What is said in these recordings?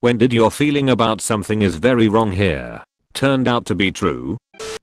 When did your feeling about something is very wrong here turned out to be true?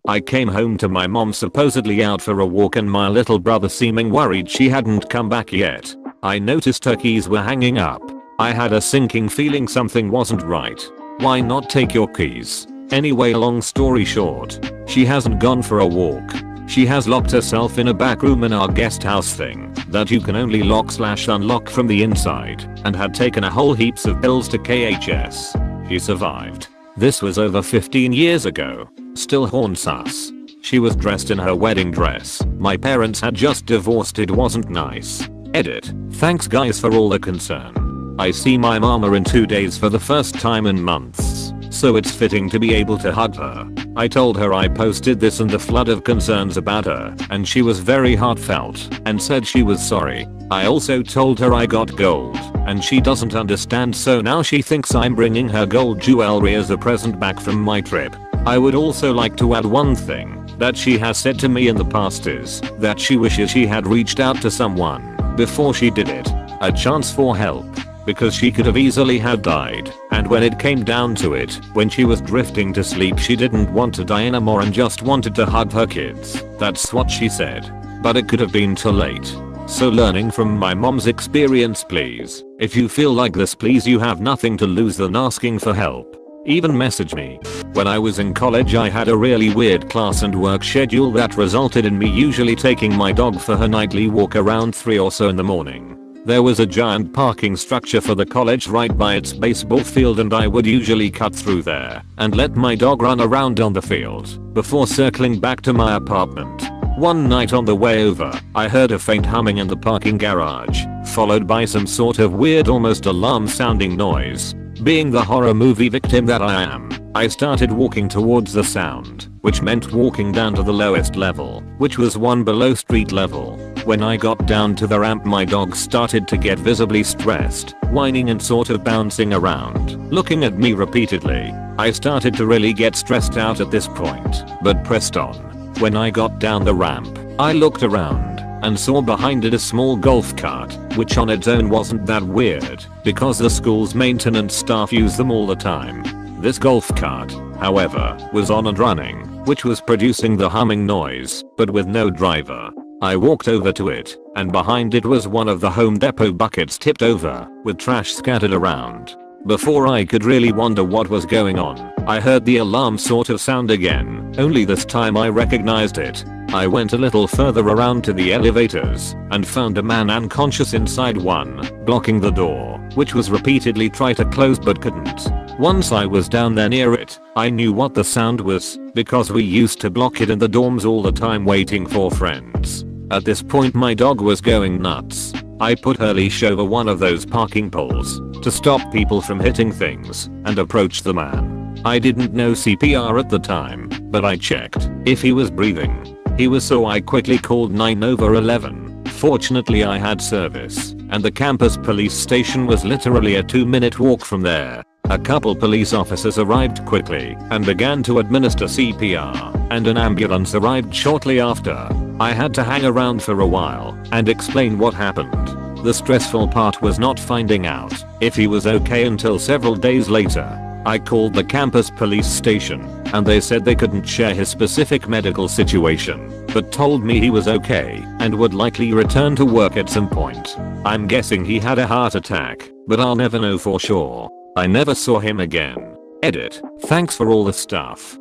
I came home to my mom supposedly out for a walk and my little brother seeming worried she hadn't come back yet. I noticed her keys were hanging up. I had a sinking feeling something wasn't right. Why not take your keys? Anyway, long story short, she hasn't gone for a walk. She has locked herself in a back room in our guest house thing that you can only lock/unlock from the inside and had taken a whole heaps of pills to KHS. She survived. This was over 15 years ago. Still haunts us. She was dressed in her wedding dress. My parents had just divorced. It wasn't nice. Edit. Thanks guys for all the concern. I see my mama in 2 days for the first time in months, so it's fitting to be able to hug her. I told her I posted this and the flood of concerns about her, and she was very heartfelt and said she was sorry. I also told her I got gold, and she doesn't understand, so now she thinks I'm bringing her gold jewelry as a present back from my trip. I would also like to add one thing that she has said to me in the past is that she wishes she had reached out to someone before she did it. A chance for help. Because she could have easily had died, and when it came down to it, when she was drifting to sleep, she didn't want to die anymore and just wanted to hug her kids. That's what she said. But it could have been too late. So learning from my mom's experience, please. If you feel like this, please, you have nothing to lose than asking for help. Even message me. When I was in college, I had a really weird class and work schedule that resulted in me usually taking my dog for her nightly walk around 3 or so in the morning. There was a giant parking structure for the college right by its baseball field, and I would usually cut through there and let my dog run around on the field before circling back to my apartment. One night on the way over, I heard a faint humming in the parking garage, followed by some sort of weird, almost alarm sounding noise. Being the horror movie victim that I am, I started walking towards the sound, which meant walking down to the lowest level, which was one below street level. When I got down to the ramp, my dog started to get visibly stressed, whining and sort of bouncing around, looking at me repeatedly. I started to really get stressed out at this point, but pressed on. When I got down the ramp, I looked around and saw behind it a small golf cart, which on its own wasn't that weird because the school's maintenance staff use them all the time. This golf cart, however, was on and running, which was producing the humming noise, but with no driver. I walked over to it, and behind it was one of the Home Depot buckets tipped over, with trash scattered around. Before I could really wonder what was going on, I heard the alarm sort of sound again, only this time I recognized it. I went a little further around to the elevators and found a man unconscious inside one, blocking the door, which was repeatedly tried to close but couldn't. Once I was down there near it, I knew what the sound was because we used to block it in the dorms all the time waiting for friends. At this point my dog was going nuts. I put her leash over one of those parking poles to stop people from hitting things and approached the man. I didn't know CPR at the time, but I checked if he was breathing. He was, so I quickly called 911. Fortunately I had service, and the campus police station was literally a 2-minute walk from there. A couple police officers arrived quickly and began to administer CPR, and an ambulance arrived shortly after. I had to hang around for a while and explain what happened. The stressful part was not finding out if he was okay until several days later. I called the campus police station, and they said they couldn't share his specific medical situation, but told me he was okay and would likely return to work at some point. I'm guessing he had a heart attack, but I'll never know for sure. I never saw him again. Edit. Thanks for all the stuff.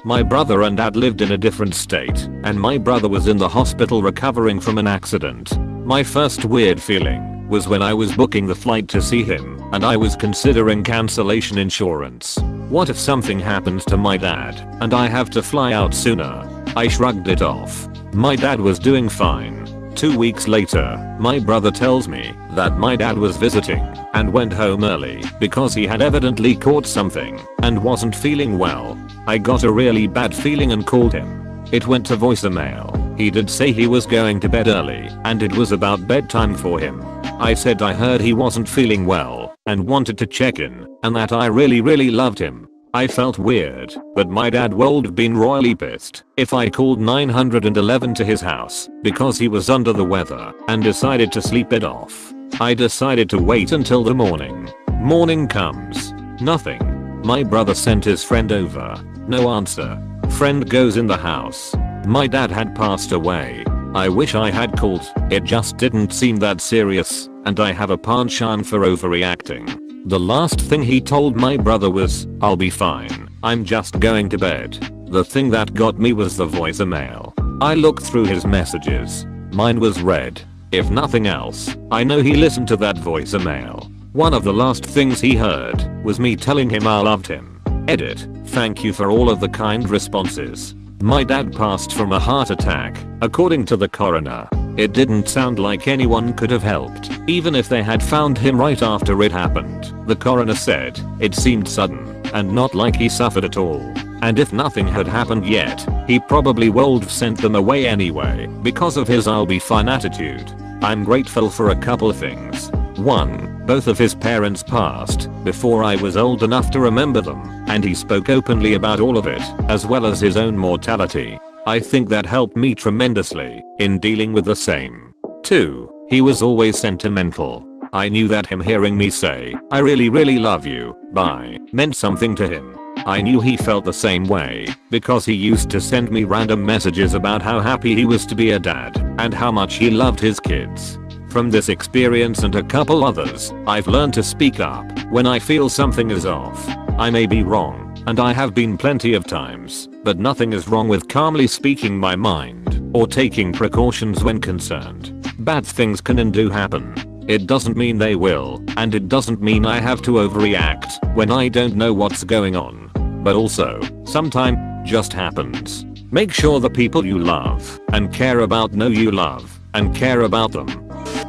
My brother and dad lived in a different state, and my brother was in the hospital recovering from an accident. My first weird feeling was when I was booking the flight to see him, and I was considering cancellation insurance. What if something happens to my dad and I have to fly out sooner? I shrugged it off. My dad was doing fine. 2 weeks later, my brother tells me that my dad was visiting and went home early because he had evidently caught something and wasn't feeling well. I got a really bad feeling and called him. It went to voicemail. He did say he was going to bed early and it was about bedtime for him. I said I heard he wasn't feeling well and wanted to check in, and that I really loved him. I felt weird, but my dad would have been royally pissed if I called 911 to his house because he was under the weather and decided to sleep it off. I decided to wait until the morning. Morning comes. Nothing. My brother sent his friend over. No answer. Friend goes in the house. My dad had passed away. I wish I had called. It just didn't seem that serious, and I have a penchant for overreacting. The last thing he told my brother was, "I'll be fine. I'm just going to bed." The thing that got me was the voicemail. I looked through his messages. Mine was read. If nothing else, I know he listened to that voicemail. One of the last things he heard was me telling him I loved him. Edit. Thank you for all of the kind responses. My dad passed from a heart attack, according to the coroner. It didn't sound like anyone could have helped, even if they had found him right after it happened. The coroner said it seemed sudden and not like he suffered at all. And if nothing had happened yet, he probably would have sent them away anyway because of his "I'll be fine" attitude. I'm grateful for a couple things. 1. Both of his parents passed before I was old enough to remember them, and he spoke openly about all of it, as well as his own mortality. I think that helped me tremendously in dealing with the same. 2. He was always sentimental. I knew that him hearing me say, "I really really love you, bye," meant something to him. I knew he felt the same way because he used to send me random messages about how happy he was to be a dad and how much he loved his kids. From this experience and a couple others, I've learned to speak up when I feel something is off. I may be wrong, and I have been plenty of times, but nothing is wrong with calmly speaking my mind or taking precautions when concerned. Bad things can and do happen. It doesn't mean they will, and it doesn't mean I have to overreact when I don't know what's going on. But also, sometimes just happens. Make sure the people you love and care about know you love and care about them.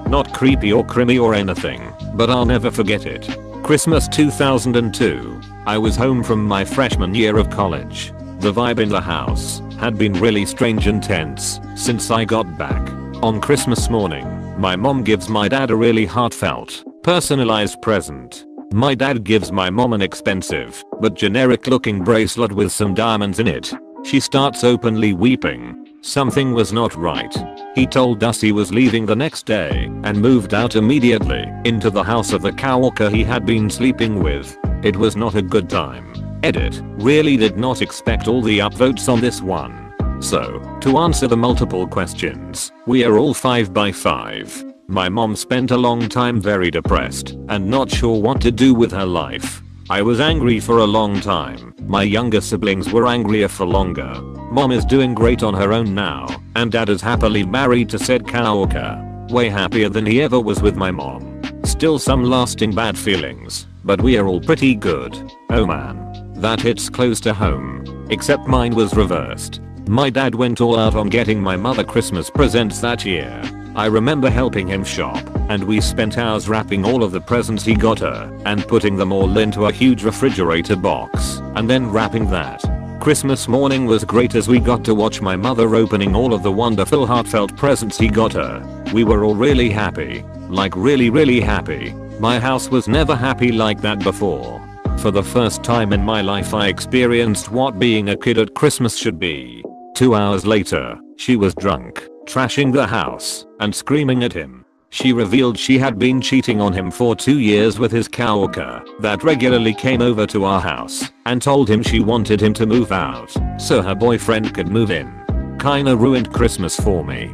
Not creepy or crimmy or anything, but I'll never forget it. Christmas 2002. I was home from my freshman year of college. The vibe in the house had been really strange and tense since I got back. On Christmas morning, my mom gives my dad a really heartfelt, personalized present. My dad gives my mom an expensive, but generic looking bracelet with some diamonds in it. She starts openly weeping. Something was not right. He told us he was leaving the next day and moved out immediately into the house of the coworker he had been sleeping with. It was not a good time. Edit. Really did not expect all the upvotes on this one. So, to answer the multiple questions, we are all 5 by 5. My mom spent a long time very depressed and not sure what to do with her life. I was angry for a long time. My younger siblings were angrier for longer. Mom is doing great on her own now, and dad is happily married to said coworker. Way happier than he ever was with my mom. Still some lasting bad feelings, but we are all pretty good. Oh man. That hits close to home. Except mine was reversed. My dad went all out on getting my mother Christmas presents that year. I remember helping him shop, and we spent hours wrapping all of the presents he got her and putting them all into a huge refrigerator box and then wrapping that. Christmas morning was great as we got to watch my mother opening all of the wonderful heartfelt presents he got her. We were all really happy. Like really really happy. My house was never happy like that before. For the first time in my life I experienced what being a kid at Christmas should be. 2 hours later, she was drunk, trashing the house, and screaming at him. She revealed she had been cheating on him for 2 years with his coworker that regularly came over to our house and told him she wanted him to move out so her boyfriend could move in. Kinda ruined Christmas for me.